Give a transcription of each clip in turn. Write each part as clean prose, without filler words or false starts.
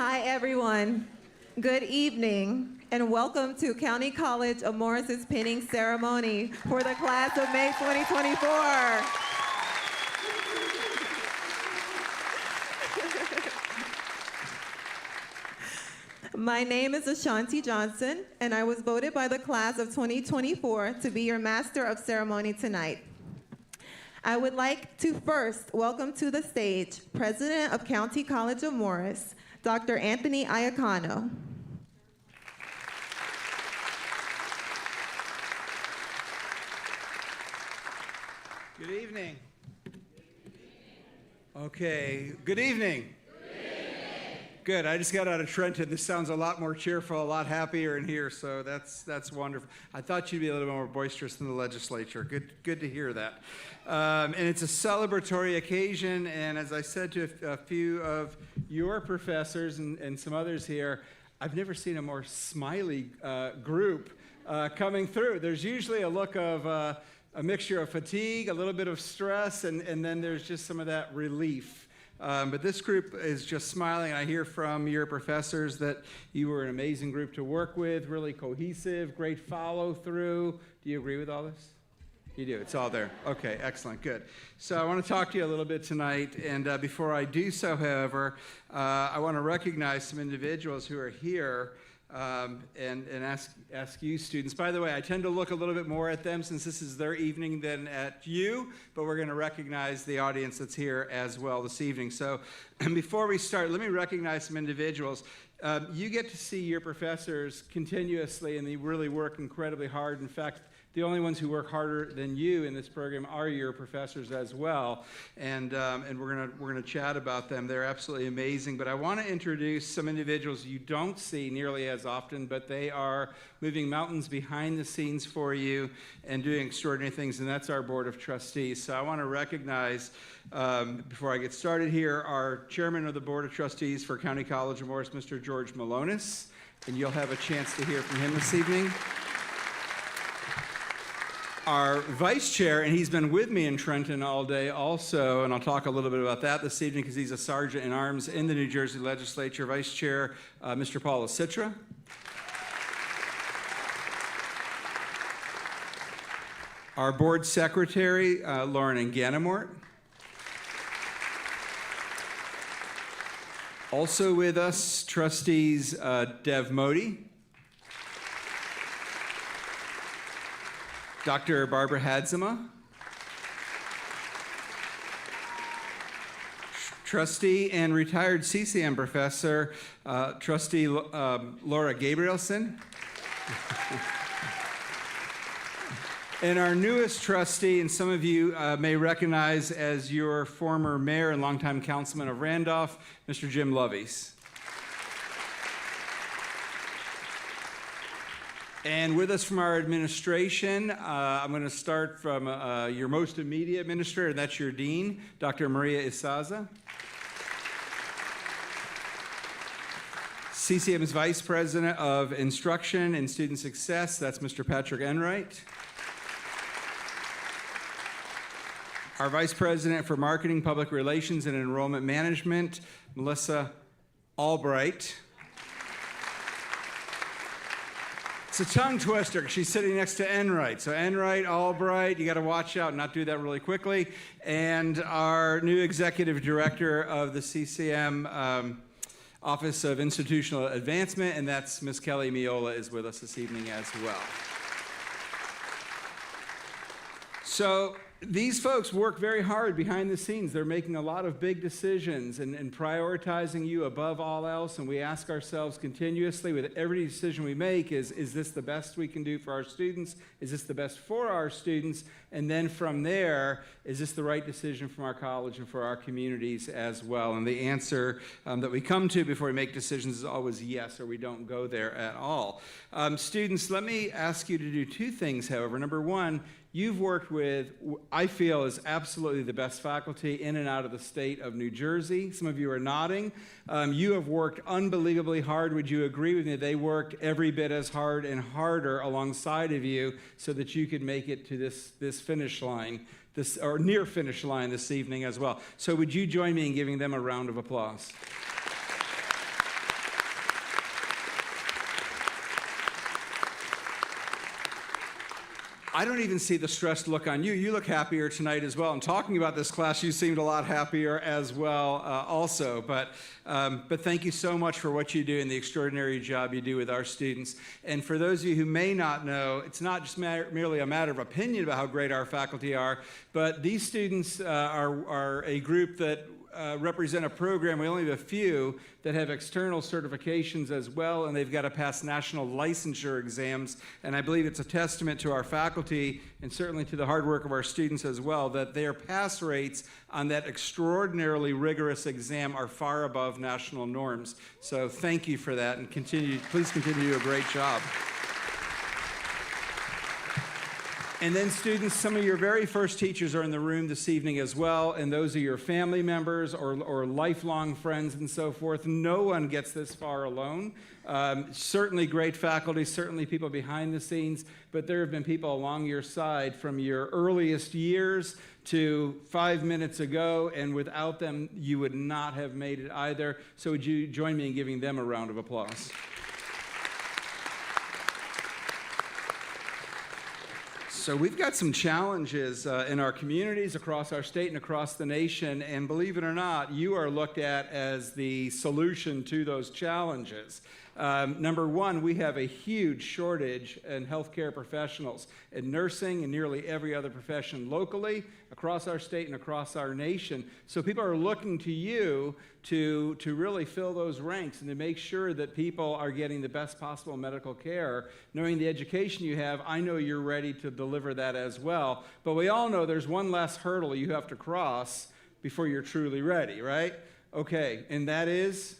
Hi, everyone. Good evening, and welcome to County College of Morris's pinning ceremony for the class of May 2024. My name is Ashanti Johnson, and I was voted by the class of 2024 to be your Master of Ceremony tonight. I would like to first welcome to the stage President of County College of Morris, Dr. Anthony Iacano. Good evening. Okay, good evening. Good. I just got out of Trenton. This sounds a lot more cheerful, a lot happier in here, so that's wonderful. I thought you'd be a little more boisterous than the legislature. Good to hear that. And it's a celebratory occasion, and as I said to a few of your professors and some others here, I've never seen a more smiley group coming through. There's usually a look of a mixture of fatigue, a little bit of stress, and then there's just some of that relief. But this group is just smiling. I hear from your professors that you were an amazing group to work with, really cohesive, great follow through. Do you agree with all this? You do. It's all there. Okay, excellent, good. So I want to talk to you a little bit tonight, and before I do so, however, I want to recognize some individuals who are here and ask you students. By the way, I tend to look a little bit more at them since this is their evening than at you, but we're going to recognize the audience that's here as well this evening. So before we start, let me recognize some individuals. You get to see your professors continuously, and they really work incredibly hard. In fact, the only ones who work harder than you in this program are your professors as well, and we're gonna chat about them. They're absolutely amazing. But I want to introduce some individuals you don't see nearly as often, but they are moving mountains behind the scenes for you and doing extraordinary things, and that's our Board of Trustees. So I want to recognize, before I get started here, our Chairman of the Board of Trustees for County College of Morris, Mr. George Malonis, and you'll have a chance to hear from him this evening. Our vice chair, and he's been with me in Trenton all day also, and I'll talk a little bit about that this evening because he's a sergeant in arms in the New Jersey Legislature. Vice Chair, Mr. Paul Citra. Our board secretary, Lauren Ganamort. Also with us, trustees Dev Modi. Dr. Barbara Hadzima, trustee and retired CCM professor, trustee Laura Gabrielson, and our newest trustee, and some of you may recognize as your former mayor and longtime councilman of Randolph, Mr. Jim Lovies. And with us from our administration, I'm going to start from your most immediate administrator, and that's your dean, Dr. Maria Isaza. CCM's Vice President of Instruction and Student Success, that's Mr. Patrick Enright. Our Vice President for Marketing, Public Relations, and Enrollment Management, Melissa Albright. It's a tongue twister. She's sitting next to Enright. So Enright, Albright, you got to watch out and not do that really quickly. And our new executive director of the CCM Office of Institutional Advancement, and that's Ms. Kelly Miola, is with us this evening as well. So these folks work very hard behind the scenes. They're making a lot of big decisions and prioritizing you above all else, and we ask ourselves continuously with every decision we make, is this the best we can do for our students? Is this the best for our students? And then from there, is this the right decision from our college and for our communities as well? And the answer that we come to before we make decisions is always yes, or we don't go there at all. Students, let me ask you to do two things, however. Number one, you've worked with, I feel, is absolutely the best faculty in and out of the state of New Jersey. Some of you are nodding. You have worked unbelievably hard. Would you agree with me? They worked every bit as hard and harder alongside of you so that you could make it to this finish line, or near finish line this evening as well. So would you join me in giving them a round of applause? I don't even see the stressed look on you. You look happier tonight as well. And talking about this class, you seemed a lot happier as well also. But thank you so much for what you do and the extraordinary job you do with our students. And for those of you who may not know, it's not just merely a matter of opinion about how great our faculty are, but these students are a group that represent a program. We only have a few that have external certifications as well, and they've got to pass national licensure exams. And I believe it's a testament to our faculty and certainly to the hard work of our students as well that their pass rates on that extraordinarily rigorous exam are far above national norms. So thank you for that, and please continue to do a great job. And then students, some of your very first teachers are in the room this evening as well, and those are your family members or lifelong friends and so forth. No one gets this far alone. Certainly great faculty, certainly people behind the scenes, but there have been people along your side from your earliest years to 5 minutes ago, and without them, you would not have made it either. So would you join me in giving them a round of applause? So we've got some challenges in our communities, across our state and across the nation, and believe it or not, you are looked at as the solution to those challenges. Number one, we have a huge shortage in healthcare professionals, in nursing and nearly every other profession locally, across our state and across our nation. So people are looking to you to really fill those ranks and to make sure that people are getting the best possible medical care. Knowing the education you have, I know you're ready to deliver that as well. But we all know there's one less hurdle you have to cross before you're truly ready, right? Okay, and that is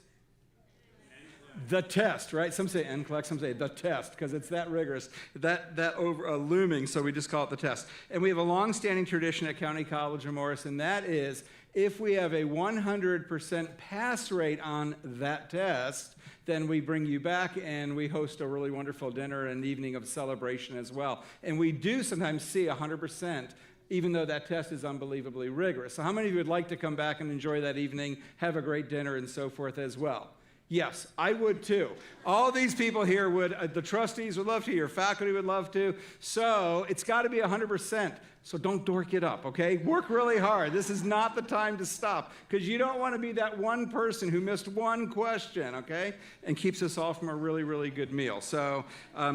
the test, right? Some say NCLEX, some say the test, because it's that rigorous, that looming, so we just call it the test. And we have a long-standing tradition at County College of Morris, and that is if we have a 100% pass rate on that test, then we bring you back and we host a really wonderful dinner and evening of celebration as well. And we do sometimes see 100%, even though that test is unbelievably rigorous. So how many of you would like to come back and enjoy that evening, have a great dinner and so forth as well? Yes, I would too. All these people here would, the trustees would love to, your faculty would love to. So it's got to be 100%. So don't dork it up, okay? Work really hard. This is not the time to stop, because you don't want to be that one person who missed one question, okay? And keeps us all from a really, really good meal. So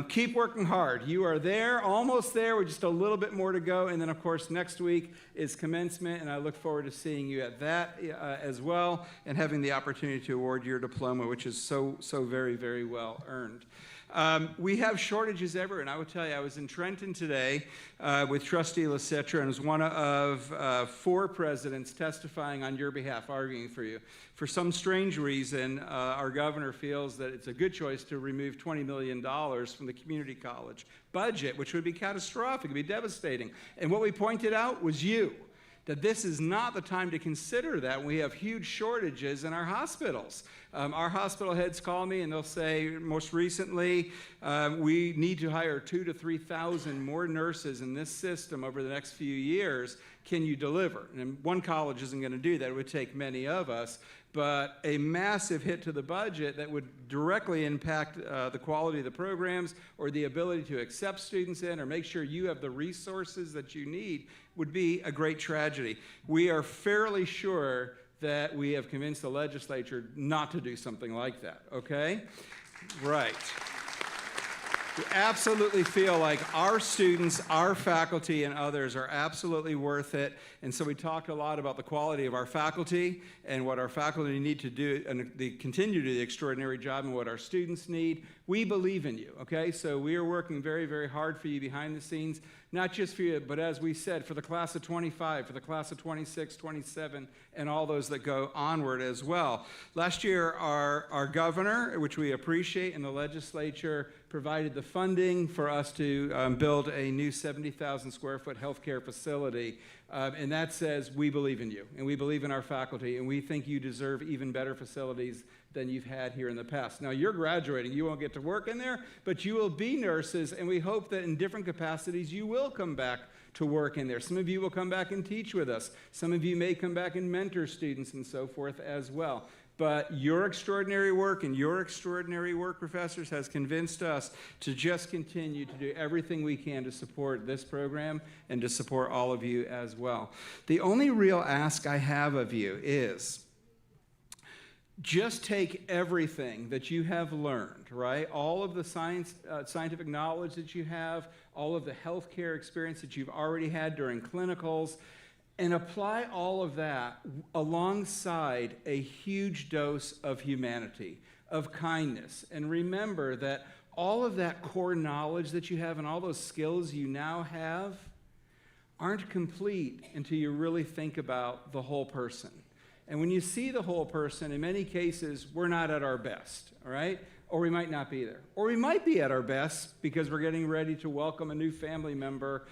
keep working hard. You are there, almost there, with just a little bit more to go. And then, of course, next week is commencement, and I look forward to seeing you at that as well, and having the opportunity to award your diploma, which is so very, very well earned. We have shortages everywhere, and I would tell you, I was in Trenton today with Trustee LaCitra, and was one of 4 presidents testifying on your behalf, arguing for you. For some strange reason, our governor feels that it's a good choice to remove $20 million from the community college budget, which would be catastrophic, it would be devastating. And what we pointed out was you. That this is not the time to consider that. We have huge shortages in our hospitals. Our hospital heads call me and they'll say, most recently, we need to hire 2,000 to 3,000 more nurses in this system over the next few years. Can you deliver? And one college isn't going to do that. It would take many of us. But a massive hit to the budget that would directly impact the quality of the programs or the ability to accept students in or make sure you have the resources that you need would be a great tragedy. We are fairly sure that we have convinced the legislature not to do something like that, okay? Right. We absolutely feel like our students, our faculty, and others are absolutely worth it. And so we talked a lot about the quality of our faculty and what our faculty need to do, and they continue to do the extraordinary job, and what our students need. We believe in you, okay? So we are working very, very hard for you behind the scenes, not just for you, but as we said, for the class of 25, for the class of 26, 27, and all those that go onward as well. Last year, our governor, which we appreciate, and the legislature provided the funding for us to build a new 70,000 square foot healthcare facility. And that says we believe in you, and we believe in our faculty, and we think you deserve even better facilities than you've had here in the past. Now, you're graduating. You won't get to work in there, but you will be nurses, and we hope that in different capacities you will come back to work in there. Some of you will come back and teach with us. Some of you may come back and mentor students and so forth as well. But your extraordinary work and your extraordinary work, professors, has convinced us to just continue to do everything we can to support this program and to support all of you as well. The only real ask I have of you is just take everything that you have learned, right? All of the scientific knowledge that you have, all of the healthcare experience that you've already had during clinicals, and apply all of that alongside a huge dose of humanity, of kindness. And remember that all of that core knowledge that you have and all those skills you now have aren't complete until you really think about the whole person. And when you see the whole person, in many cases, we're not at our best, all right? Or we might not be there. Or we might be at our best because we're getting ready to welcome a new family member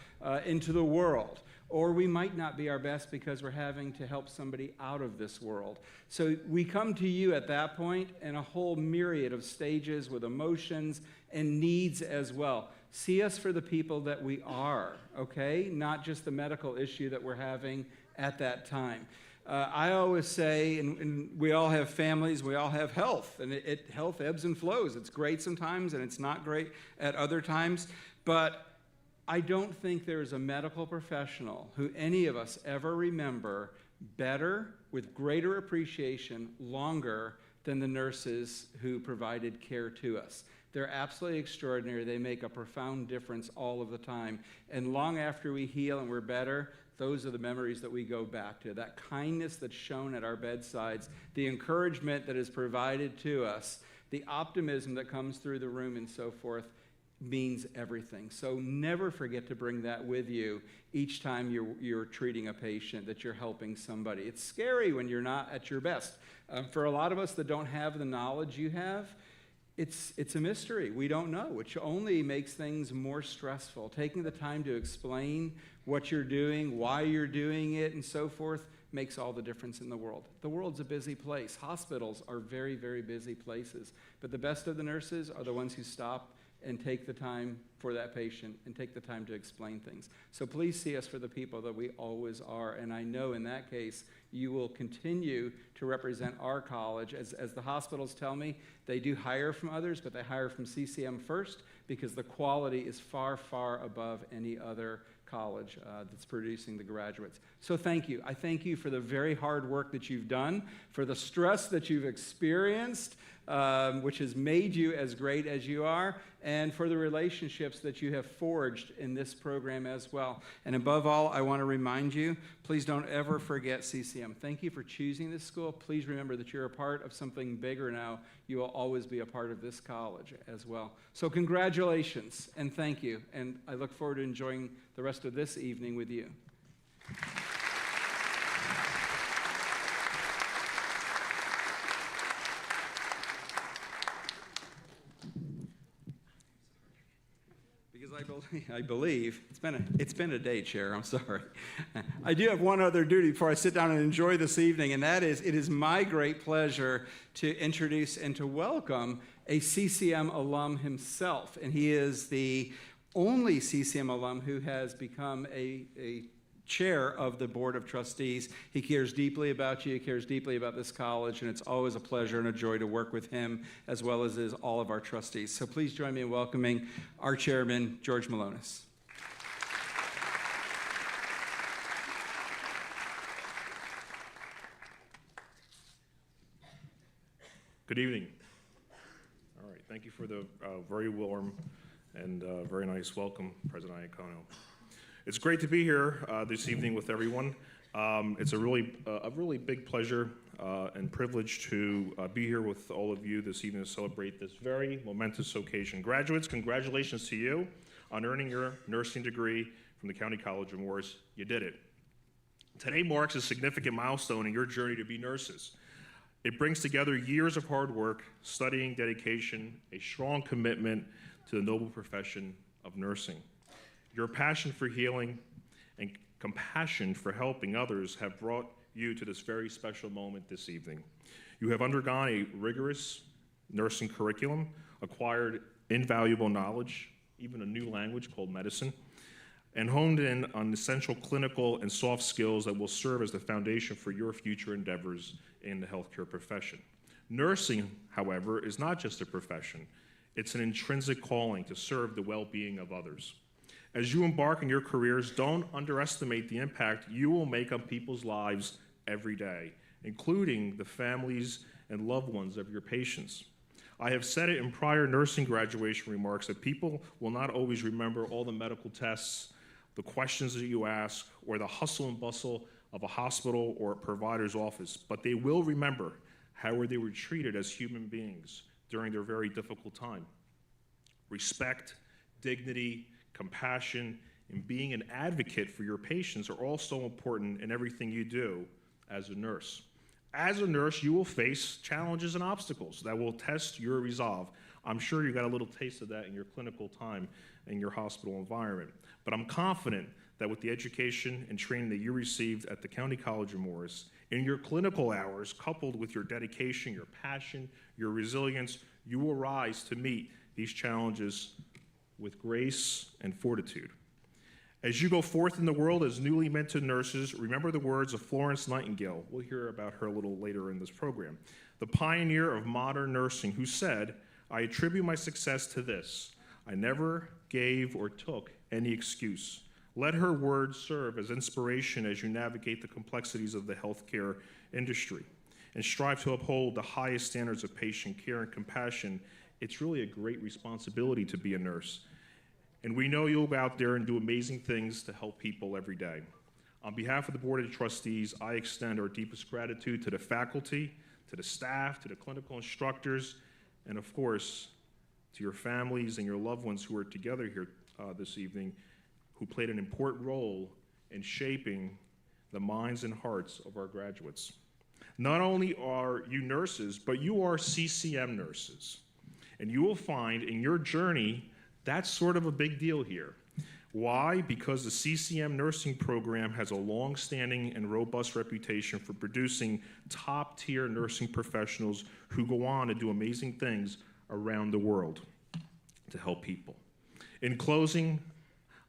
into the world. Or we might not be our best because we're having to help somebody out of this world. So we come to you at that point in a whole myriad of stages with emotions and needs as well. See us for the people that we are, okay? Not just the medical issue that we're having at that time. I always say, and we all have families, we all have health, and health ebbs and flows. It's great sometimes, and it's not great at other times. But I don't think there is a medical professional who any of us ever remember better, with greater appreciation, longer than the nurses who provided care to us. They're absolutely extraordinary. They make a profound difference all of the time. And long after we heal and we're better, those are the memories that we go back to. That kindness that's shown at our bedsides, the encouragement that is provided to us, the optimism that comes through the room and so forth means everything. So never forget to bring that with you each time you're treating a patient, that you're helping somebody. It's scary when you're not at your best. For a lot of us that don't have the knowledge you have, it's a mystery. We don't know, which only makes things more stressful. Taking the time to explain what you're doing, why you're doing it, and so forth, makes all the difference in the world. The world's a busy place. Hospitals are very, very busy places. But the best of the nurses are the ones who stop and take the time for that patient and take the time to explain things. So please see us for the people that we always are. And I know in that case, you will continue to represent our college. As the hospitals tell me, they do hire from others, but they hire from CCM first because the quality is far, far above any other college that's producing the graduates. So thank you. I thank you for the very hard work that you've done, for the stress that you've experienced, which has made you as great as you are, and for the relationships that you have forged in this program as well. And above all, I want to remind you, please don't ever forget CCM. Thank you for choosing this school. Please remember that you're a part of something bigger now. You will always be a part of this college as well. So congratulations and thank you. And I look forward to enjoying the rest of this evening with you. I believe it's been a day, Chair. I'm sorry. I do have one other duty before I sit down and enjoy this evening, and that is it is my great pleasure to introduce and to welcome a CCM alum himself, and he is the only CCM alum who has become a chair of the Board of Trustees. He cares deeply about you, he cares deeply about this college, and it's always a pleasure and a joy to work with him, as well as all of our trustees. So please join me in welcoming our chairman, George Malonis. Good evening. All right, thank you for the very warm and very nice welcome, President Iacono. It's great to be here this evening with everyone. It's a really big pleasure and privilege to be here with all of you this evening to celebrate this very momentous occasion. Graduates, congratulations to you on earning your nursing degree from the County College of Morris. You did it. Today marks a significant milestone in your journey to be nurses. It brings together years of hard work, studying, dedication, a strong commitment to the noble profession of nursing. Your passion for healing and compassion for helping others have brought you to this very special moment this evening. You have undergone a rigorous nursing curriculum, acquired invaluable knowledge, even a new language called medicine, and honed in on essential clinical and soft skills that will serve as the foundation for your future endeavors in the healthcare profession. Nursing, however, is not just a profession. It's an intrinsic calling to serve the well-being of others. As you embark on your careers, don't underestimate the impact you will make on people's lives every day, including the families and loved ones of your patients. I have said it in prior nursing graduation remarks that people will not always remember all the medical tests, the questions that you ask, or the hustle and bustle of a hospital or a provider's office, but they will remember how they were treated as human beings during their very difficult time. Respect, dignity, compassion, and being an advocate for your patients are all so important in everything you do as a nurse. As a nurse, you will face challenges and obstacles that will test your resolve. I'm sure you got a little taste of that in your clinical time in your hospital environment. But I'm confident that with the education and training that you received at the County College of Morris, in your clinical hours, coupled with your dedication, your passion, your resilience, you will rise to meet these challenges with grace and fortitude. As you go forth in the world as newly minted nurses, remember the words of Florence Nightingale. We'll hear about her a little later in this program. The pioneer of modern nursing, who said, "I attribute my success to this. I never gave or took any excuse." Let her words serve as inspiration as you navigate the complexities of the healthcare industry and strive to uphold the highest standards of patient care and compassion. It's really a great responsibility to be a nurse. And we know you'll go out there and do amazing things to help people every day. On behalf of the Board of Trustees, I extend our deepest gratitude to the faculty, to the staff, to the clinical instructors, and of course, to your families and your loved ones who are together here this evening, who played an important role in shaping the minds and hearts of our graduates. Not only are you nurses, but you are CCM nurses. And you will find in your journey, that's sort of a big deal here. Why? Because the CCM nursing program has a long-standing and robust reputation for producing top-tier nursing professionals who go on to do amazing things around the world to help people. In closing,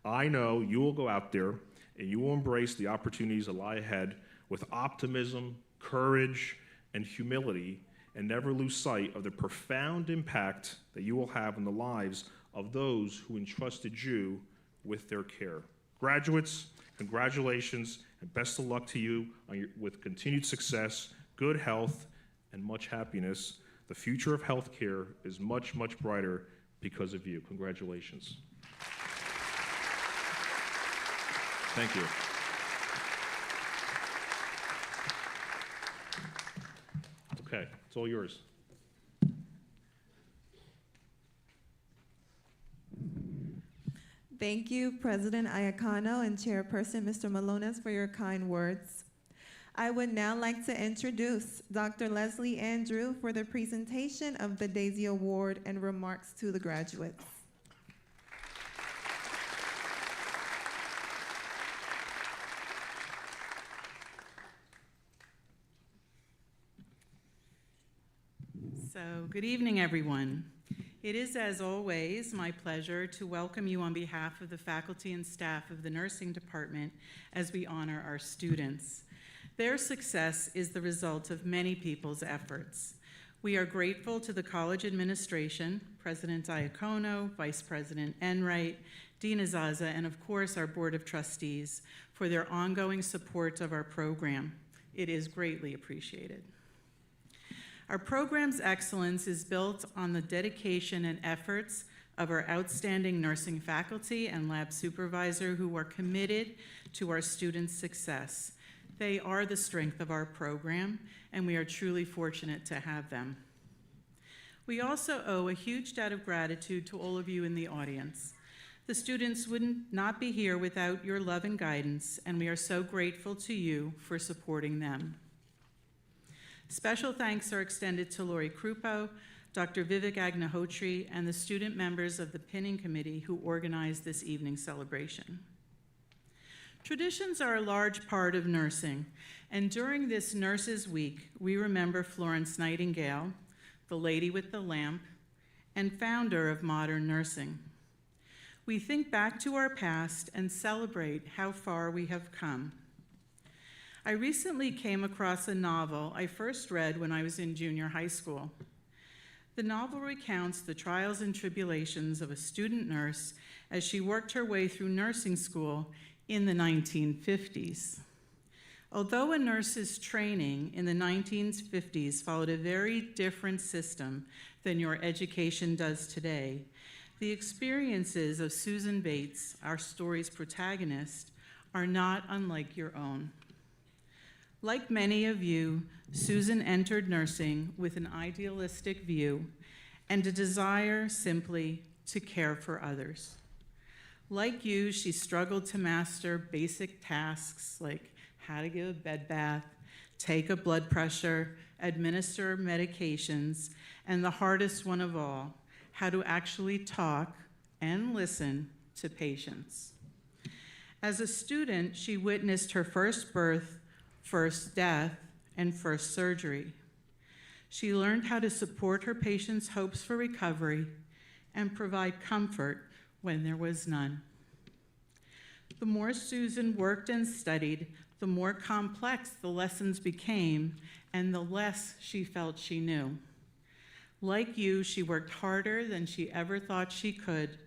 I know you will go out there and you will embrace the opportunities that lie ahead with optimism, courage, and humility, and never lose sight of the profound impact that you will have in the lives of those who entrusted you with their care. Graduates, congratulations, and best of luck to you with continued success, good health, and much happiness. The future of healthcare is much, much brighter because of you. Congratulations. Thank you. Okay, it's all yours. Thank you, President Iacano and Chairperson Mr. Malones, for your kind words. I would now like to introduce Dr. Leslie Andrew for the presentation of the Daisy Award and remarks to the graduates. So, good evening, everyone. It is, as always, my pleasure to welcome you on behalf of the faculty and staff of the nursing department as we honor our students. Their success is the result of many people's efforts. We are grateful to the college administration, President Iacano, Vice President Enright, Dean Azaza, and of course our Board of Trustees for their ongoing support of our program. It is greatly appreciated. Our program's excellence is built on the dedication and efforts of our outstanding nursing faculty and lab supervisor who are committed to our students' success. They are the strength of our program, and we are truly fortunate to have them. We also owe a huge debt of gratitude to all of you in the audience. The students would not be here without your love and guidance, and we are so grateful to you for supporting them. Special thanks are extended to Lori Krupo, Dr. Vivek Agnihotri, and the student members of the pinning committee who organized this evening's celebration. Traditions are a large part of nursing, and during this Nurses Week, we remember Florence Nightingale, the lady with the lamp, and founder of modern nursing. We think back to our past and celebrate how far we have come. I recently came across a novel I first read when I was in junior high school. The novel recounts the trials and tribulations of a student nurse as she worked her way through nursing school in the 1950s. Although a nurse's training in the 1950s followed a very different system than your education does today, the experiences of Susan Bates, our story's protagonist, are not unlike your own. Like many of you, Susan entered nursing with an idealistic view and a desire simply to care for others. Like you, she struggled to master basic tasks like how to give a bed bath, take a blood pressure, administer medications, and the hardest one of all, how to actually talk and listen to patients. As a student, she witnessed her first birth, first death, and first surgery. She learned how to support her patients' hopes for recovery and provide comfort when there was none. The more Susan worked and studied, the more complex the lessons became and the less she felt she knew. Like you, she worked harder than she ever thought she could,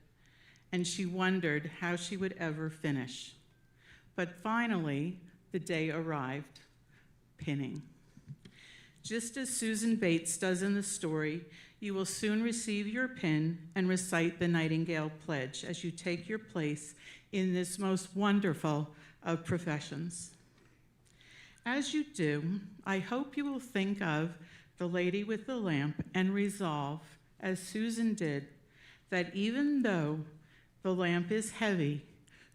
and she wondered how she would ever finish. But finally, the day arrived, pinning. Just as Susan Bates does in the story, you will soon receive your pin and recite the Nightingale Pledge as you take your place in this most wonderful of professions. As you do, I hope you will think of the lady with the lamp and resolve, as Susan did, that even though the lamp is heavy,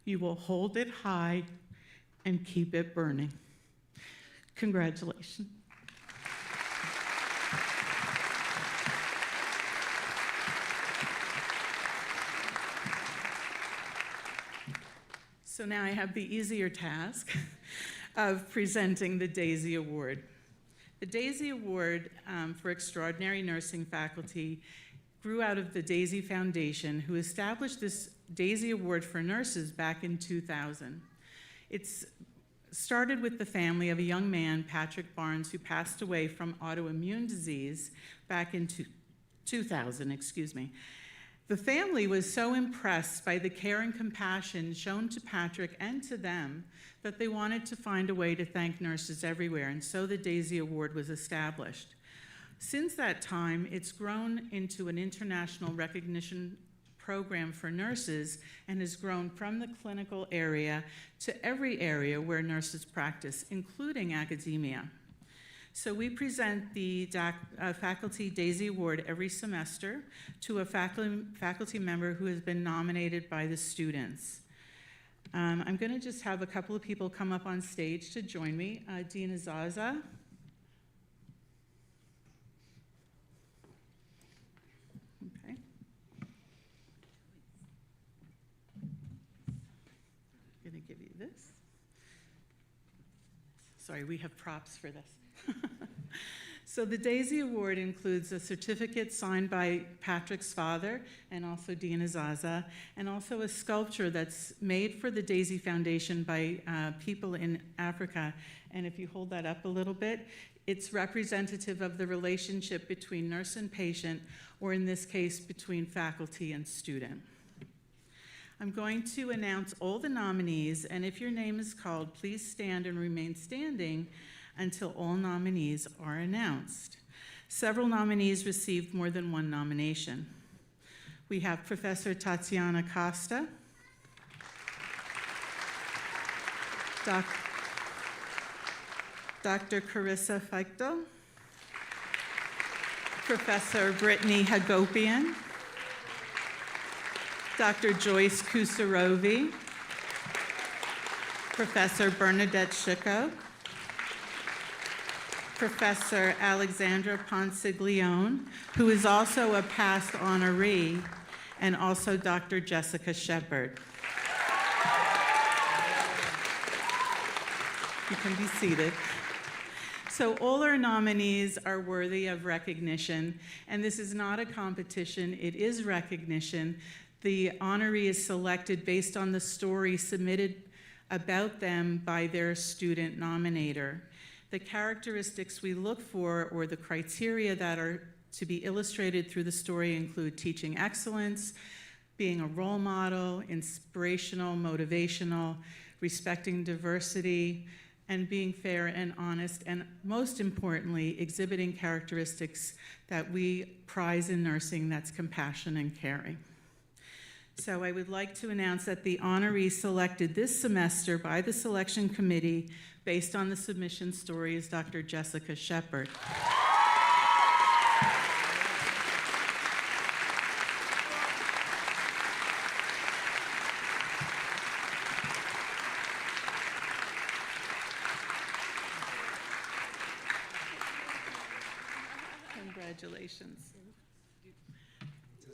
you will hold it high and keep it burning. Congratulations. So now I have the easier task of presenting the Daisy Award. The Daisy Award for Extraordinary Nursing Faculty grew out of the Daisy Foundation, who established this Daisy Award for nurses back in 2000. It's started with the family of a young man, Patrick Barnes, who passed away from autoimmune disease back in 2000. The family was so impressed by the care and compassion shown to Patrick and to them that they wanted to find a way to thank nurses everywhere, and so the Daisy Award was established. Since that time, it's grown into an international recognition program for nurses and has grown from the clinical area to every area where nurses practice, including academia. So we present the Faculty Daisy Award every semester to a faculty member who has been nominated by the students. I'm going to just have a couple of people come up on stage to join me. Dean Azaza. Okay. I'm going to give you this. Sorry, we have props for this. So the Daisy Award includes a certificate signed by Patrick's father and also Dean Azaza, and also a sculpture that's made for the Daisy Foundation by people in Africa. And if you hold that up a little bit, it's representative of the relationship between nurse and patient, or in this case, between faculty and student. I'm going to announce all the nominees, and if your name is called, please stand and remain standing until all nominees are announced. Several nominees received more than one nomination. We have Professor Tatiana Costa, Dr. Carissa Feichtel, Professor Brittany Hagopian, Dr. Joyce Kusarovi, Professor Bernadette Schicco, Professor Alexandra Ponsiglione, who is also a past honoree, and also Dr. Jessica Shepard. You can be seated. So all our nominees are worthy of recognition, and this is not a competition, it is recognition. The honoree is selected based on the story submitted about them by their student nominator. The characteristics we look for, or the criteria that are to be illustrated through the story, include teaching excellence, being a role model, inspirational, motivational, respecting diversity, and being fair and honest, and most importantly, exhibiting characteristics that we prize in nursing, that's compassion and caring. So I would like to announce that the honoree selected this semester by the selection committee based on the submission story is Dr. Jessica Shepard. Congratulations.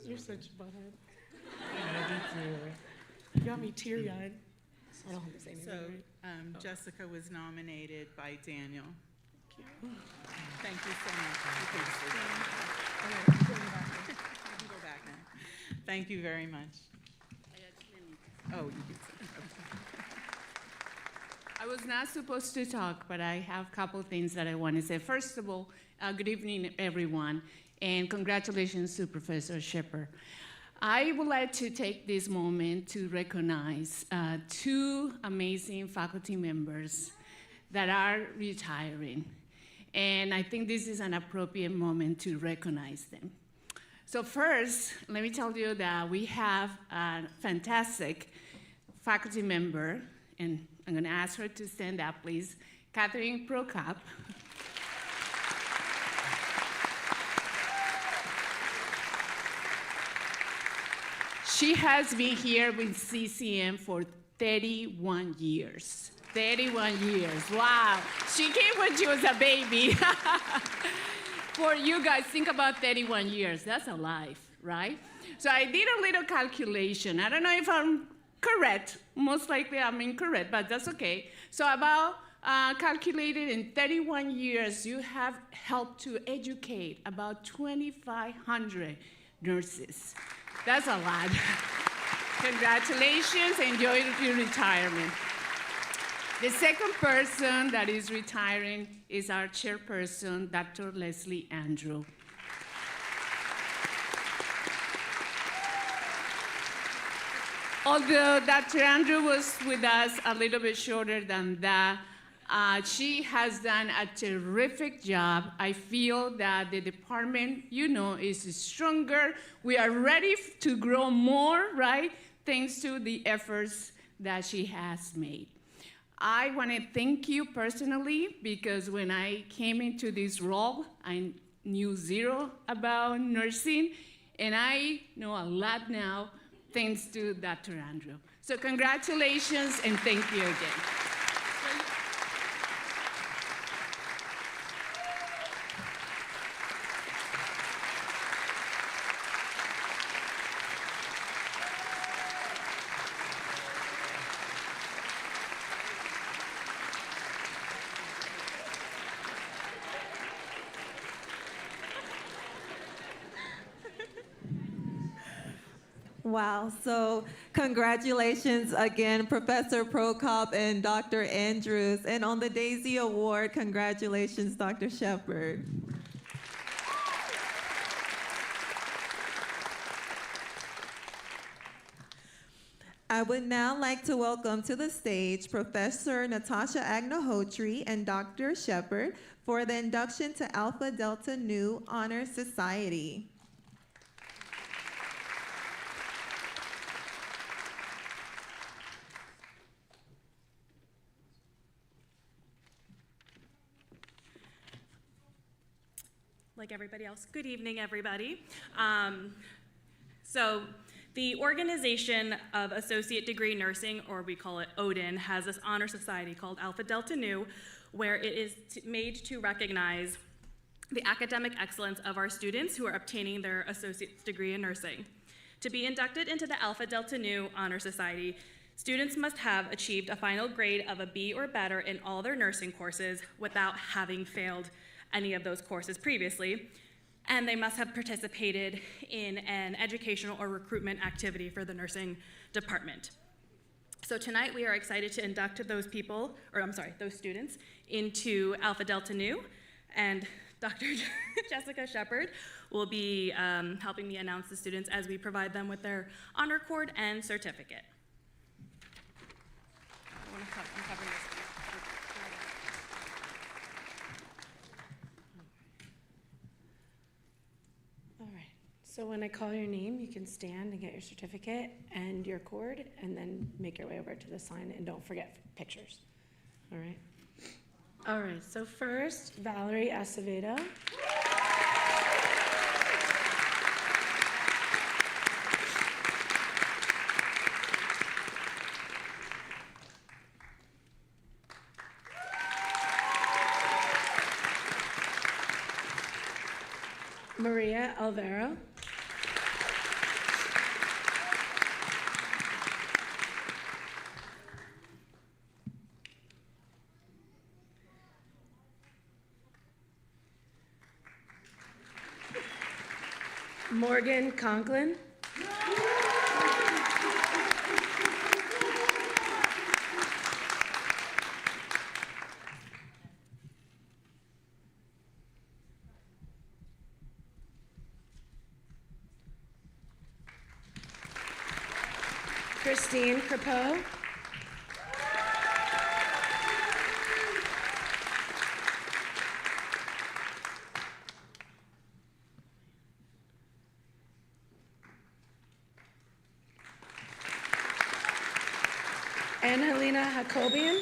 You're such a butthead. You got me teary-eyed. I don't have to say anything. So right? Jessica was nominated by Daniel. Thank you so much. You can go back now. Thank you very much. Oh, you can say. I was not supposed to talk, but I have a couple things that I want to say. First of all, good evening, everyone, and congratulations to Professor Shepard. I would like to take this moment to recognize two amazing faculty members that are retiring, and I think this is an appropriate moment to recognize them. So first, let me tell you that we have a fantastic faculty member, and I'm going to ask her to stand up, please, Catherine Prokop. She has been here with CCM for 31 years. 31 years, wow. She came when she was a baby. For you guys, think about 31 years. That's a life, right? So I did a little calculation. I don't know if I'm correct. Most likely I'm incorrect, but that's okay. So about calculated in 31 years, you have helped to educate about 2,500 nurses. That's a lot. Congratulations, enjoy your retirement. The second person that is retiring is our chairperson, Dr. Leslie Andrew. Although Dr. Andrew was with us a little bit shorter than that, she has done a terrific job. I feel that the department, is stronger. We are ready to grow more, right? Thanks to the efforts that she has made. I want to thank you personally, because when I came into this role, I knew zero about nursing, and I know a lot now thanks to Dr. Andrew. So congratulations, and thank you again. Wow, so congratulations again, Professor Prokop and Dr. Andrews. And on the Daisy Award, congratulations, Dr. Shepard. I would now like to welcome to the stage Professor Natasha Agnihotri and Dr. Shepard for the induction to Alpha Delta Nu Honor Society. Like everybody else, good evening, everybody. So the Organization of Associate Degree Nursing, or we call it ODIN, has this honor society called Alpha Delta Nu, where it is made to recognize the academic excellence of our students who are obtaining their associate's degree in nursing. To be inducted into the Alpha Delta Nu Honor Society, students must have achieved a final grade of a B or better in all their nursing courses without having failed any of those courses previously, and they must have participated in an educational or recruitment activity for the nursing department. So tonight we are excited to induct those students into Alpha Delta Nu, and Dr. Jessica Shepard will be helping me announce the students as we provide them with their honor cord and certificate. I'm covering this. All right. So when I call your name, you can stand and get your certificate and your cord, and then make your way over to the sign, and don't forget pictures. All right. All right. So first, Valerie Acevedo. Maria Alvaro. Morgan Conklin. Christine Crepeau. Annalena Jacobian.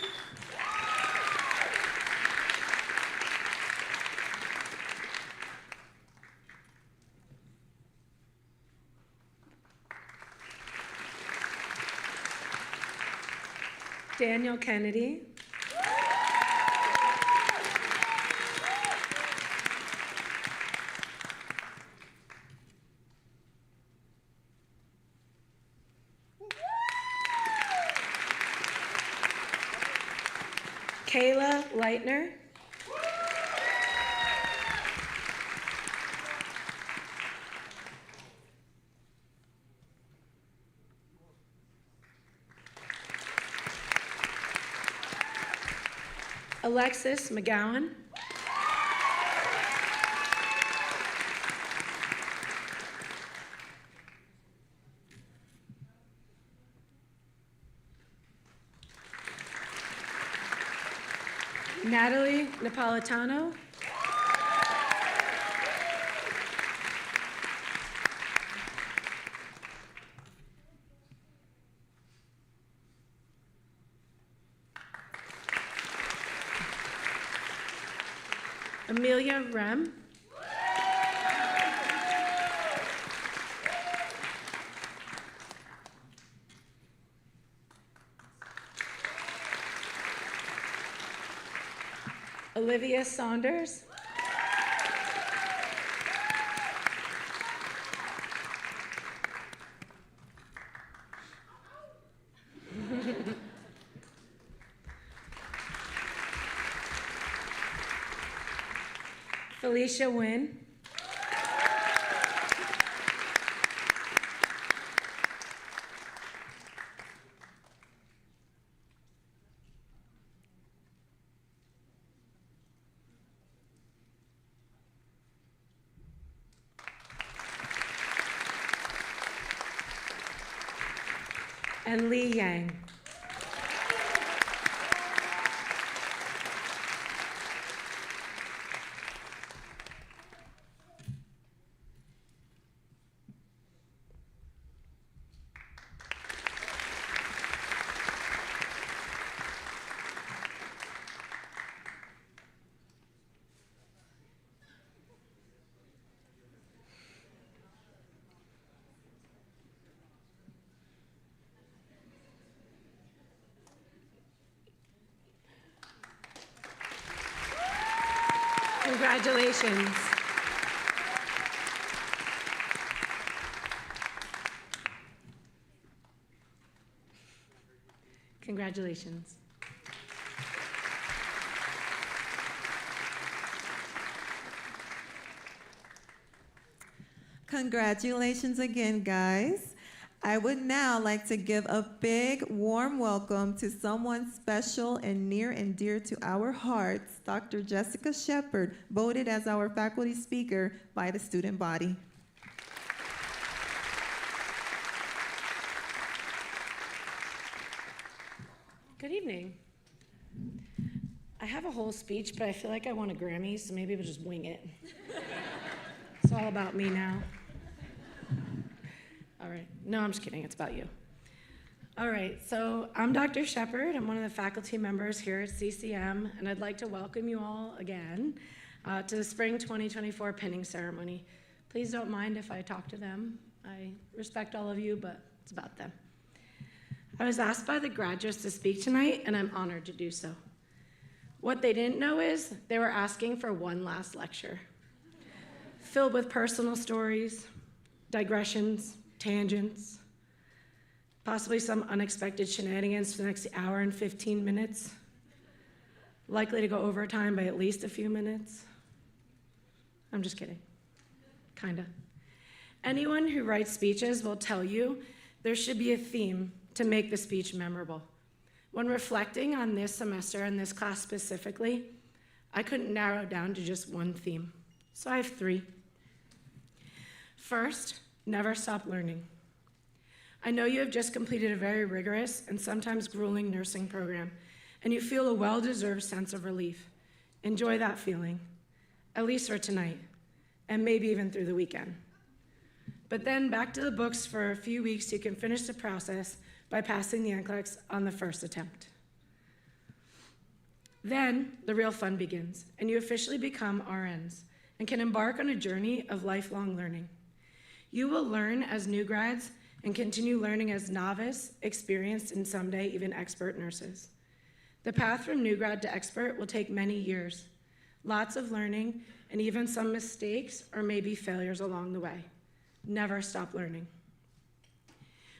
Daniel Kennedy. Kayla Leitner. Alexis McGowan. Natalie Napolitano. Amelia Rem. Olivia Saunders. Felicia Nguyen. And Lee Yang. Congratulations. Congratulations. Congratulations again, guys. I would now like to give a big, warm welcome to someone special and near and dear to our hearts, Dr. Jessica Shepard, voted as our faculty speaker by the student body. Good evening. I have a whole speech, but I feel like I want a Grammy, so maybe we'll just wing it. It's all about me now. All right. No, I'm just kidding. It's about you. All right. So I'm Dr. Shepard. I'm one of the faculty members here at CCM, and I'd like to welcome you all again to the Spring 2024 pinning ceremony. Please don't mind if I talk to them. I respect all of you, but it's about them. I was asked by the graduates to speak tonight, and I'm honored to do so. What they didn't know is they were asking for one last lecture, filled with personal stories, digressions, tangents, possibly some unexpected shenanigans for the next hour and 15 minutes, likely to go overtime by at least a few minutes. I'm just kidding, kinda. Anyone who writes speeches will tell you there should be a theme to make the speech memorable. When reflecting on this semester and this class specifically, I couldn't narrow down to just one theme, so I have three. First, never stop learning. I know you have just completed a very rigorous and sometimes grueling nursing program, and you feel a well-deserved sense of relief. Enjoy that feeling, at least for tonight, and maybe even through the weekend. But then back to the books for a few weeks so you can finish the process by passing the NCLEX on the first attempt. Then the real fun begins, and you officially become RNs and can embark on a journey of lifelong learning. You will learn as new grads and continue learning as novice, experienced, and someday even expert nurses. The path from new grad to expert will take many years, lots of learning, and even some mistakes or maybe failures along the way. Never stop learning.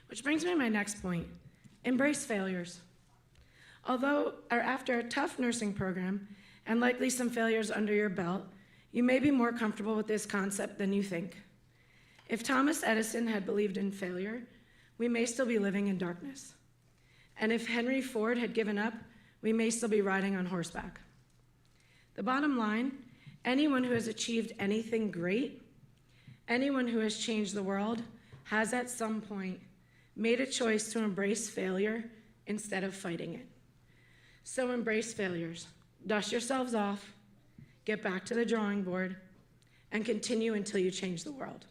Which brings me to my next point. Embrace failures. After a tough nursing program and likely some failures under your belt, you may be more comfortable with this concept than you think. If Thomas Edison had believed in failure, we may still be living in darkness. And if Henry Ford had given up, we may still be riding on horseback. The bottom line, anyone who has achieved anything great, anyone who has changed the world, has at some point made a choice to embrace failure instead of fighting it. So embrace failures, dust yourselves off, get back to the drawing board, and continue until you change the world.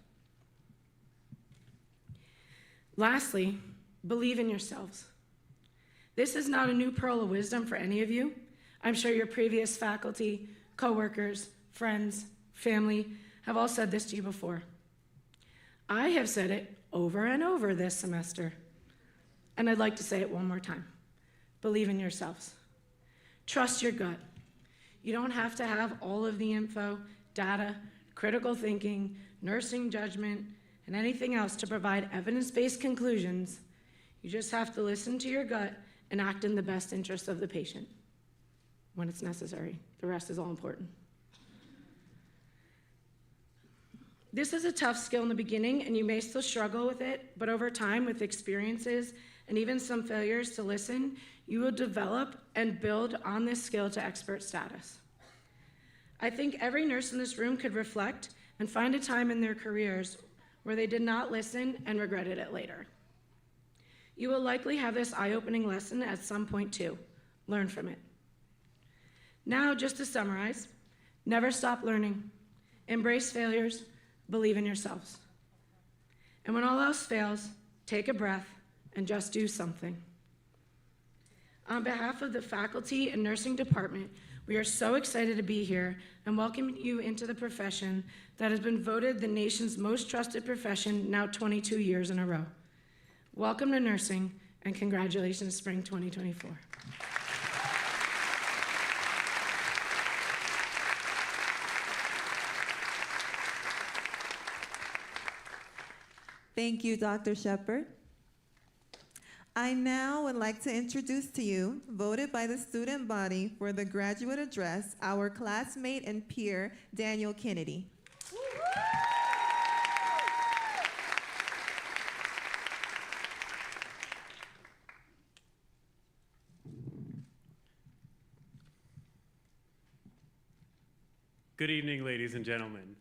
Lastly, believe in yourselves. This is not a new pearl of wisdom for any of you. I'm sure your previous faculty, coworkers, friends, family have all said this to you before. I have said it over and over this semester, and I'd like to say it one more time. Believe in yourselves. Trust your gut. You don't have to have all of the info, data, critical thinking, nursing judgment, and anything else to provide evidence-based conclusions. You just have to listen to your gut and act in the best interest of the patient when it's necessary. The rest is all important. This is a tough skill in the beginning, and you may still struggle with it, but over time, with experiences and even some failures to listen, you will develop and build on this skill to expert status. I think every nurse in this room could reflect and find a time in their careers where they did not listen and regretted it later. You will likely have this eye-opening lesson at some point too. Learn from it. Now, just to summarize, never stop learning, embrace failures, believe in yourselves. And when all else fails, take a breath and just do something. On behalf of the faculty and nursing department, we are so excited to be here and welcome you into the profession that has been voted the nation's most trusted profession now 22 years in a row. Welcome to nursing, and congratulations, Spring 2024. Thank you, Dr. Shepard. I now would like to introduce to you, voted by the student body for the graduate address, our classmate and peer, Daniel Kennedy. Good evening, ladies and gentlemen.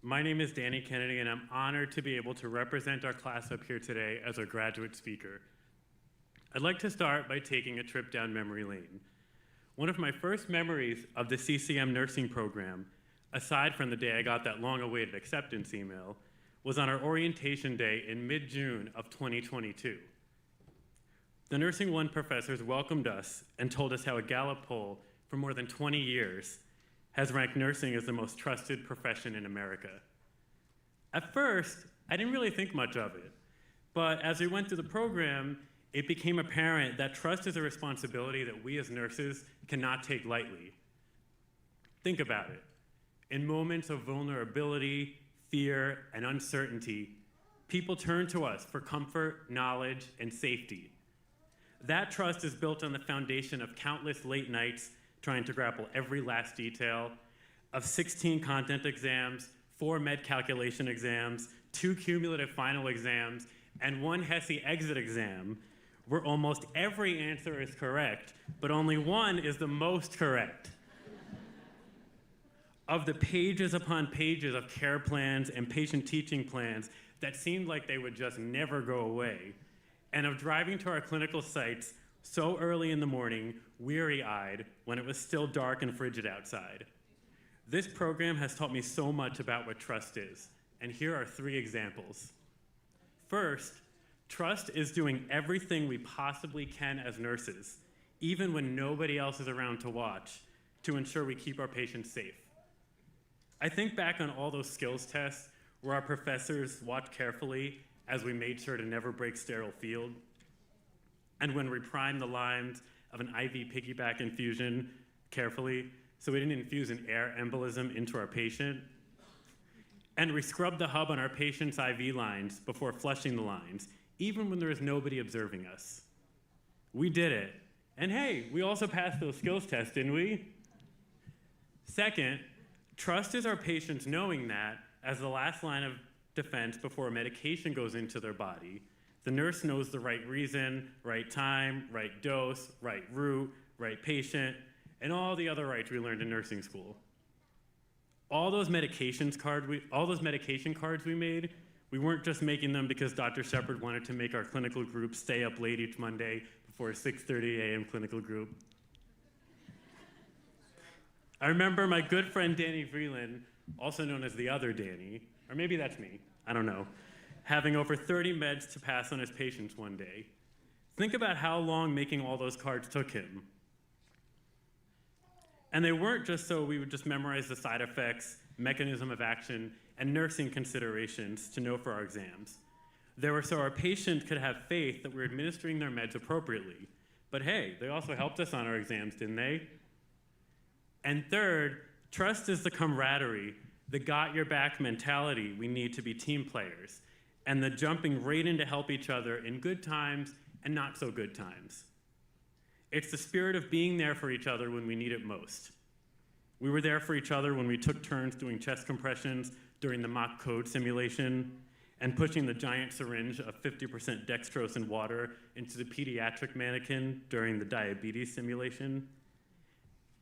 My name is Danny Kennedy, and I'm honored to be able to represent our class up here today as our graduate speaker. I'd like to start by taking a trip down memory lane. One of my first memories of the CCM nursing program, aside from the day I got that long-awaited acceptance email, was on our orientation day in mid-June of 2022. The Nursing 1 professors welcomed us and told us how a Gallup poll for more than 20 years has ranked nursing as the most trusted profession in America. At first, I didn't really think much of it, but as we went through the program, it became apparent that trust is a responsibility that we as nurses cannot take lightly. Think about it. In moments of vulnerability, fear, and uncertainty, people turn to us for comfort, knowledge, and safety. That trust is built on the foundation of countless late nights trying to grapple every last detail, of 16 content exams, 4 med calculation exams, 2 cumulative final exams, and 1 HESI exit exam, where almost every answer is correct, but only one is the most correct. Of the pages upon pages of care plans and patient teaching plans that seemed like they would just never go away, and of driving to our clinical sites so early in the morning, weary-eyed, when it was still dark and frigid outside. This program has taught me so much about what trust is, and here are 3 examples. First, trust is doing everything we possibly can as nurses, even when nobody else is around to watch, to ensure we keep our patients safe. I think back on all those skills tests where our professors watched carefully as we made sure to never break sterile field, and when we primed the lines of an IV piggyback infusion carefully so we didn't infuse an air embolism into our patient, and we scrubbed the hub on our patient's IV lines before flushing the lines, even when there was nobody observing us. We did it. And hey, we also passed those skills tests, didn't we? Second, trust is our patients knowing that, as the last line of defense before a medication goes into their body, the nurse knows the right reason, right time, right dose, right route, right patient, and all the other rights we learned in nursing school. All those medication cards we made, we weren't just making them because Dr. Shepard wanted to make our clinical group stay up late each Monday before a 6:30 a.m. clinical group. I remember my good friend Danny Vreeland, also known as the other Danny, or maybe that's me, I don't know, having over 30 meds to pass on his patients one day. Think about how long making all those cards took him. And they weren't just so we would just memorize the side effects, mechanism of action, and nursing considerations to know for our exams. They were so our patient could have faith that we're administering their meds appropriately. But hey, they also helped us on our exams, didn't they? And third, trust is the camaraderie, the got-your-back mentality we need to be team players, and the jumping right in to help each other in good times and not so good times. It's the spirit of being there for each other when we need it most. We were there for each other when we took turns doing chest compressions during the mock code simulation and pushing the giant syringe of 50% dextrose and water into the pediatric mannequin during the diabetes simulation.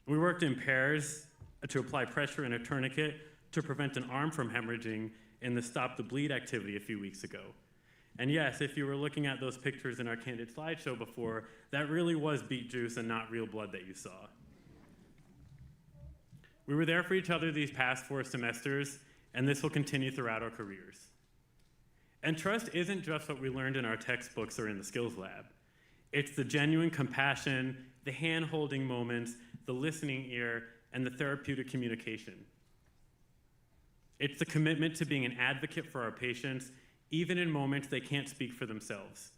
We worked in pairs to apply pressure in a tourniquet to prevent an arm from hemorrhaging in the Stop the Bleed activity a few weeks ago. And yes, if you were looking at those pictures in our candid slideshow before, that really was beet juice and not real blood that you saw. We were there for each other these past 4 semesters, and this will continue throughout our careers. And trust isn't just what we learned in our textbooks or in the skills lab. It's the genuine compassion, the hand-holding moments, the listening ear, and the therapeutic communication. It's the commitment to being an advocate for our patients, even in moments they can't speak for themselves.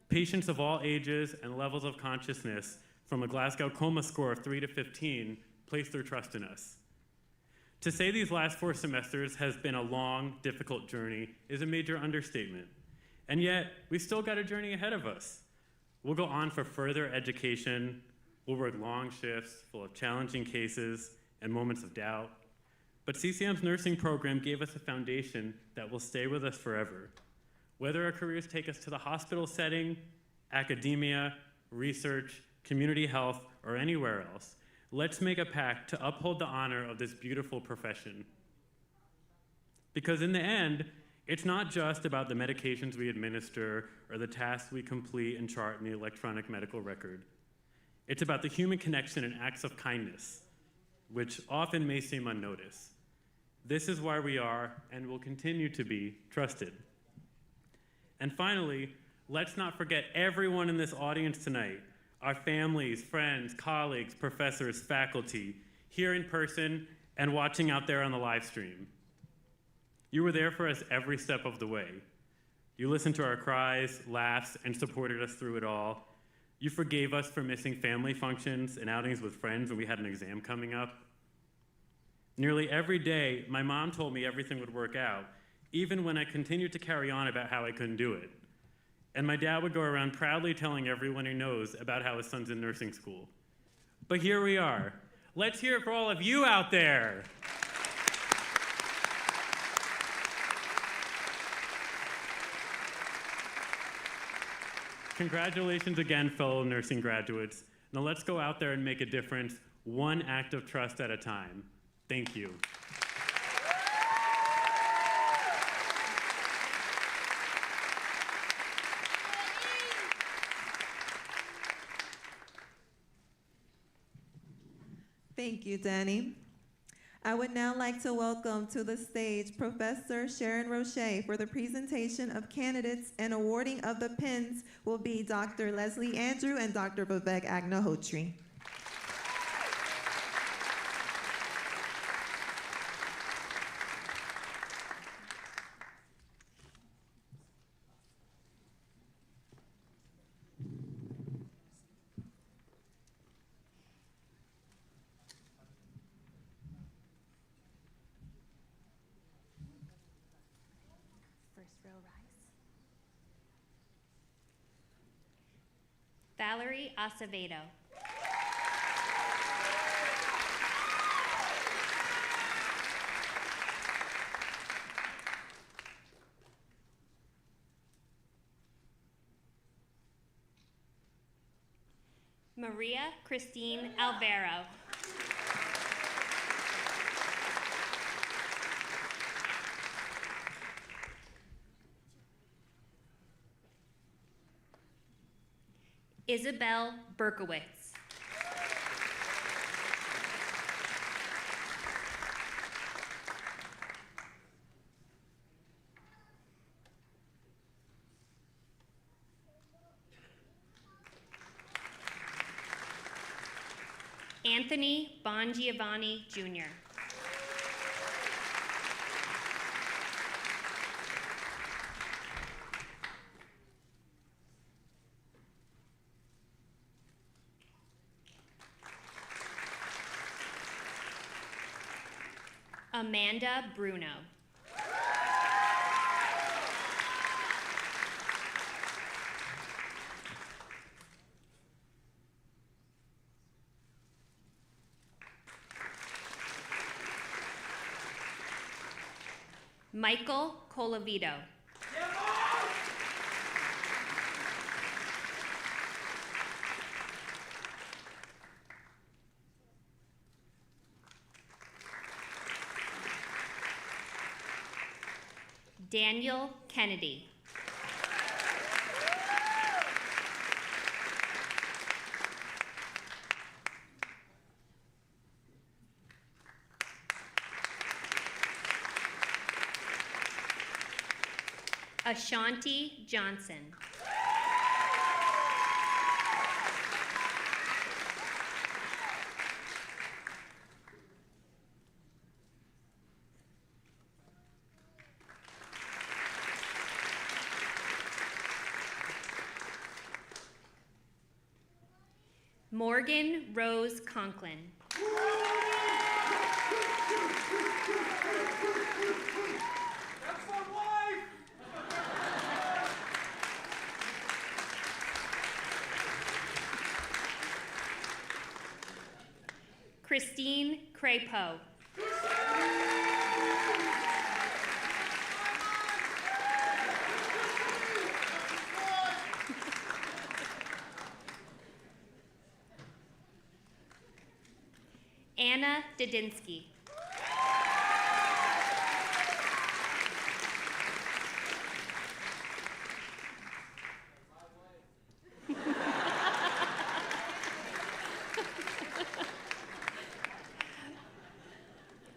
Patients of all ages and levels of consciousness, from a Glasgow Coma score of 3 to 15, place their trust in us. To say these last 4 semesters has been a long, difficult journey is a major understatement. And yet, we've still got a journey ahead of us. We'll go on for further education. We'll work long shifts full of challenging cases and moments of doubt. But CCM's nursing program gave us a foundation that will stay with us forever. Whether our careers take us to the hospital setting, academia, research, community health, or anywhere else, let's make a pact to uphold the honor of this beautiful profession. Because in the end, it's not just about the medications we administer or the tasks we complete and chart in the electronic medical record. It's about the human connection and acts of kindness, which often may seem unnoticed. This is why we are, and will continue to be, trusted. And finally, let's not forget everyone in this audience tonight, our families, friends, colleagues, professors, faculty, here in person and watching out there on the live stream. You were there for us every step of the way. You listened to our cries, laughs, and supported us through it all. You forgave us for missing family functions and outings with friends when we had an exam coming up. Nearly every day, my mom told me everything would work out, even when I continued to carry on about how I couldn't do it. And my dad would go around proudly telling everyone he knows about how his son's in nursing school. But here we are. Let's hear it for all of you out there. Congratulations again, fellow nursing graduates. Now let's go out there and make a difference, one act of trust at a time. Thank you. Thank you, Danny. I would now like to welcome to the stage Professor Sharon Roche for the presentation of candidates, and awarding of the pins will be Dr. Leslie Andrew and Dr. Vivek Agnihotri. Valerie Acevedo. Maria Christine Alvaro. Isabel Berkowitz. Anthony Bongiovanni Jr. Amanda Bruno. Michael Colavito. Daniel Kennedy. Ashanti Johnson. Morgan Rose Conklin. Christine Crapo. Anna Didinsky.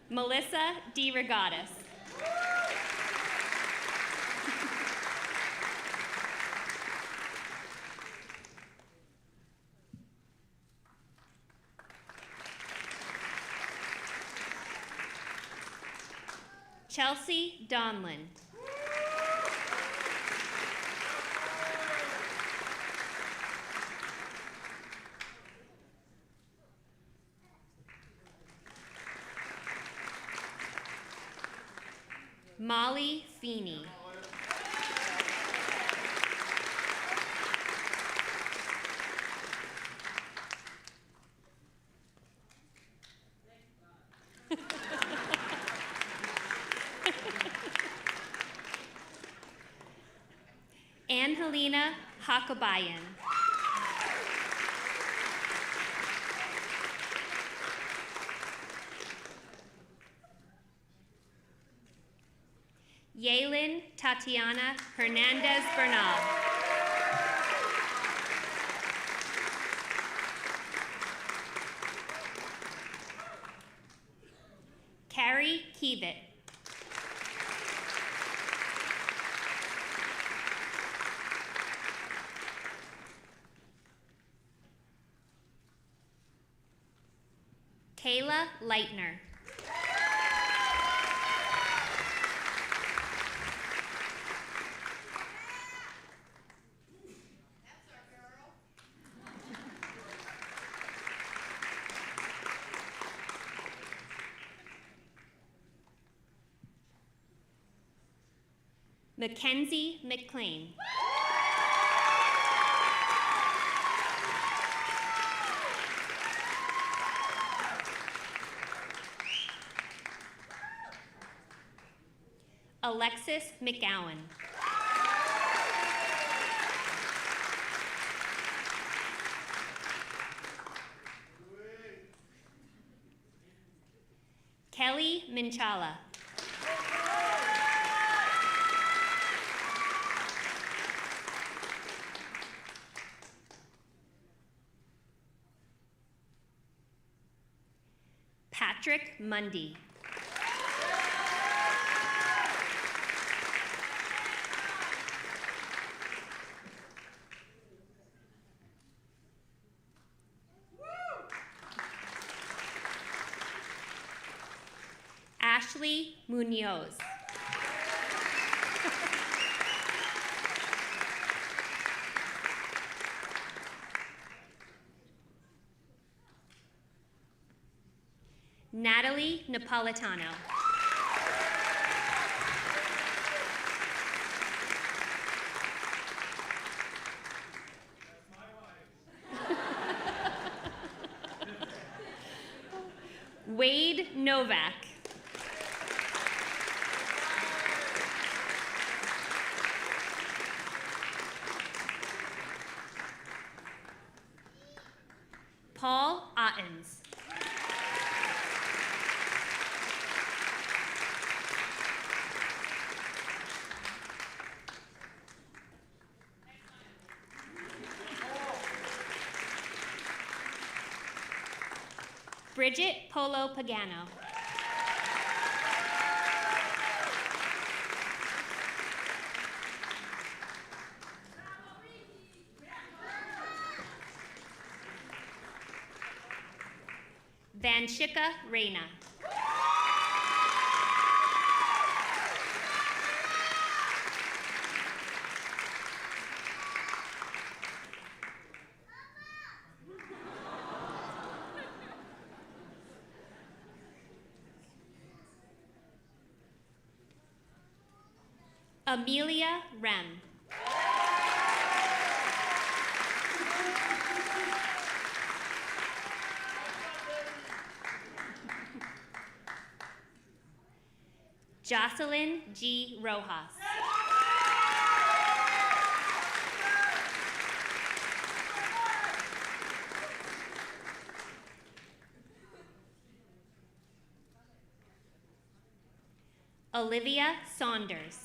Melissa D. Regatas. Chelsea Donlin. Molly Feeney. Angelina Hakabayan. Yaelin Tatiana Hernandez Bernal. Carrie Keevitt. Kayla Leitner. Mackenzie McLean. Alexis McGowan. Kelly Minchala. Patrick Mundy. Ashley Munoz. Natalie Napolitano. Wade Novak. Paul Ottens. Bridget Polo Pagano. Vanshika Reina. Amelia Rem. Jocelyn G. Rojas. Olivia Saunders.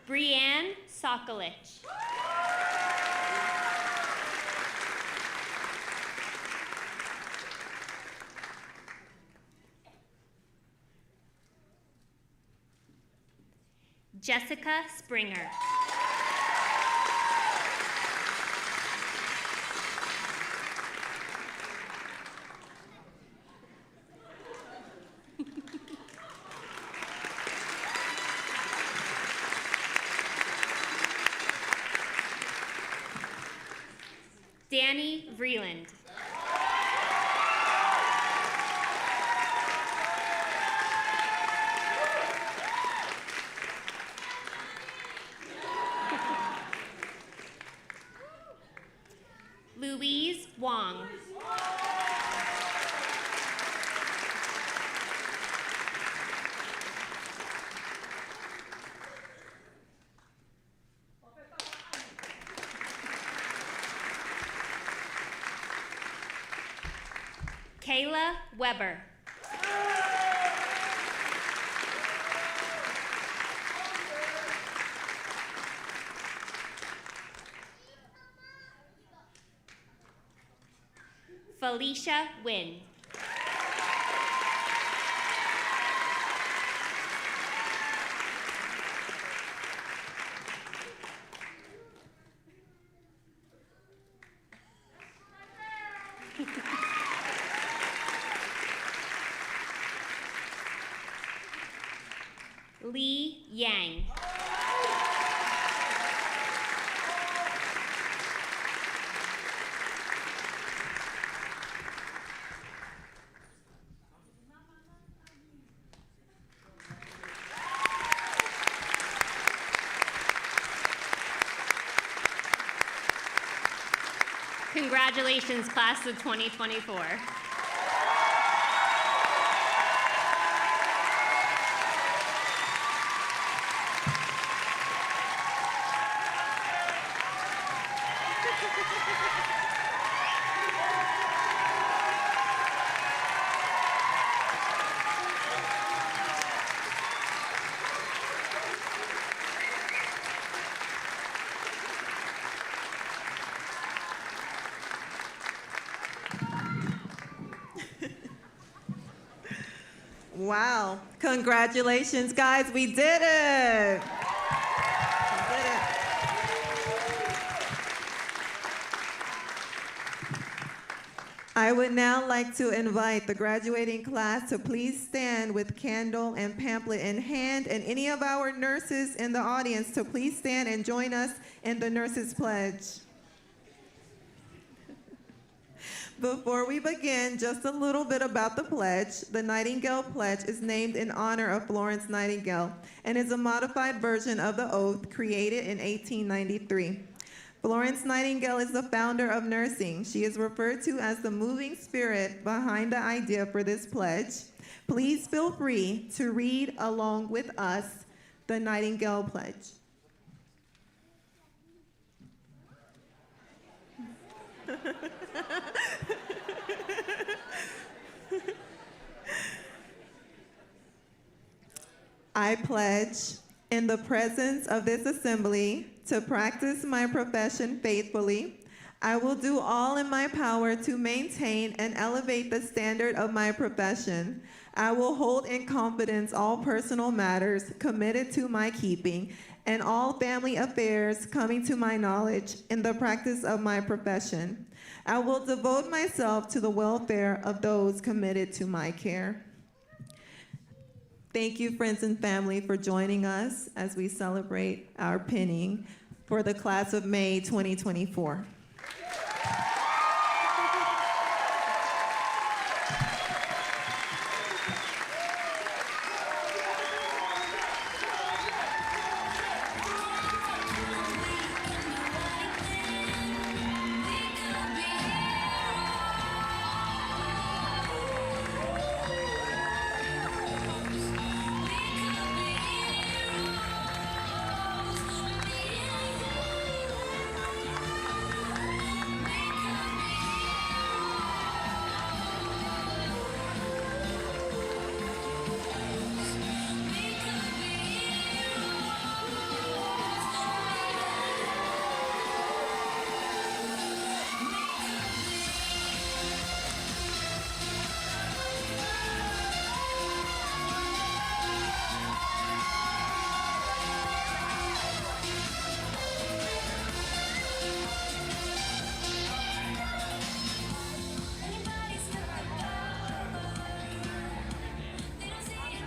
Brianne Sokolich. Jessica Springer. Danny Vreeland. Louise Wong. Kayla Weber. Felicia Wynn. Lee Yang. Congratulations, class of 2024. Wow. Congratulations, guys. We did it. We did it. I would now like to invite the graduating class to please stand with candle and pamphlet in hand, and any of our nurses in the audience to please stand and join us in the Nurses Pledge. Before we begin, just a little bit about the pledge. The Nightingale Pledge is named in honor of Florence Nightingale and is a modified version of the oath created in 1893. Florence Nightingale is the founder of nursing. She is referred to as the moving spirit behind the idea for this pledge. Please feel free to read along with us the Nightingale Pledge. I pledge, in the presence of this assembly, to practice my profession faithfully. I will do all in my power to maintain and elevate the standard of my profession. I will hold in confidence all personal matters committed to my keeping and all family affairs coming to my knowledge in the practice of my profession. I will devote myself to the welfare of those committed to my care. Thank you, friends and family, for joining us as we celebrate our pinning for the class of May 2024.